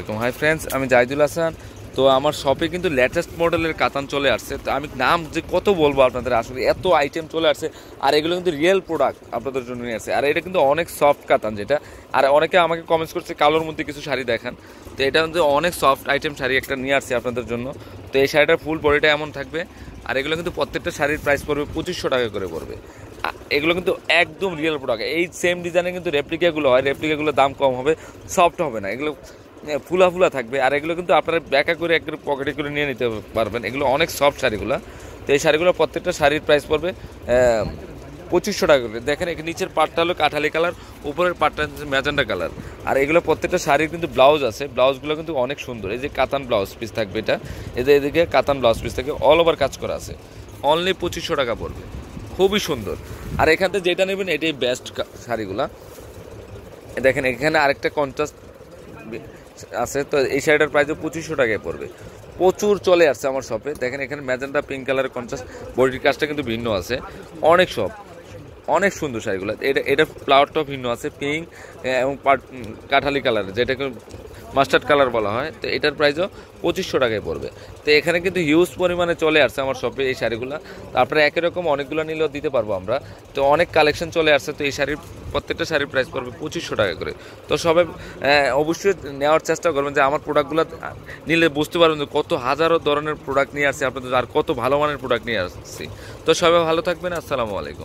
Hi friends, আমি জাহিদুল হাসান। তো আমার শপে কিন্তু লেটেস্ট মডেলের কাতান চলে আসছে। তো আমি নাম যে কত বলবো আপনাদের, আসলে এত আইটেম চলে আসছে। আর এগুলো কিন্তু রিয়েল প্রোডাক্ট আপনাদের জন্য নিয়ে আসছে। আর এটা কিন্তু অনেক সফট কাতান, যেটা আর অনেকে আমাকে কমেন্টস করছে কালোর মধ্যে কিছু শাড়ি দেখান। তো এটা কিন্তু অনেক সফট আইটেম শাড়ি একটা নিয়ে আসছে আপনাদের জন্য। তো এই শাড়িটার ফুল বডিটা এমন থাকবে। আর এগুলো কিন্তু প্রত্যেকটা শাড়ির প্রাইস পড়বে 2500 টাকা করে পড়বে। এগুলো কিন্তু একদম রিয়েল প্রোডাক্ট। এই সেম ডিজাইনের কিন্তু রেপ্লিকাগুলো হয়, রেপ্লিকাগুলোর দাম কম হবে, সফট হবে না, এগুলো ফুলা ফুলা থাকবে। আর এগুলো কিন্তু আপনারা ব্যাকা করে একদম পকেটে করে নিয়ে নিতে পারবেন। এগুলো অনেক সফট শাড়িগুলো। তো এই শাড়িগুলো প্রত্যেকটা শাড়ির প্রাইস পড়বে 2500 টাকা করে। দেখেন এখানে নিচের পাটটা হলো কাঠালি কালার, উপরের পাটটা হচ্ছে ম্যাজেন্ডা কালার। আর এগুলো প্রত্যেকটা শাড়ির কিন্তু ব্লাউজ আছে, ব্লাউজগুলো কিন্তু অনেক সুন্দর। এই যে কাতান ব্লাউজ পিস থাকবে, এটা এদিকে কাতান ব্লাউজ পিস থাকে, অল ওভার কাজ করা আছে। অনলি 2500 টাকা পড়বে, খুবই সুন্দর। আর এখান থেকে যেটা নেবেন এটাই বেস্ট শাড়িগুলা। দেখেন এখানে আরেকটা কন্ট্রাস্ট আছে। তো এই শাড়িটার প্রাইস 2500 টাকায় পড়বে। প্রচুর চলে আসছে আমার শপে। দেখেন এখানে ম্যাজেন্টা পিঙ্ক কালারের কন্ট্রাস্ট, বডির কাজটা কিন্তু ভিন্ন আছে। অনেক শপ, অনেক সুন্দর শাড়িগুলো। এটা ফ্লাওয়ারটাও ভিন্ন আছে, পিঙ্ক এবং কাঠালি কালার, যেটাকে মাস্টার্ড কালার বলা হয়। তো এটার প্রাইসও 2500 টাকায় পড়বে। তো এখানে কিন্তু হিউজ পরিমাণে চলে আসছে আমার শপে এই শাড়িগুলো। তারপরে একই রকম অনেকগুলো নিলেও দিতে পারবো আমরা। তো অনেক কালেকশন চলে আসছে। তো এই শাড়ির প্রত্যেকটা শাড়ির প্রাইস পড়বে 2500 টাকা করে। তো সবাই অবশ্যই নেওয়ার চেষ্টা করবেন, যে আমার প্রোডাক্টগুলো নিলে বুঝতে পারবেন যে কত হাজারো ধরনের প্রোডাক্ট নিয়ে আসছে আপনাদের, আর কত ভালো মানের প্রোডাক্ট নিয়ে আসছি। তো সবাই ভালো থাকবেন। আসসালামু আলাইকুম।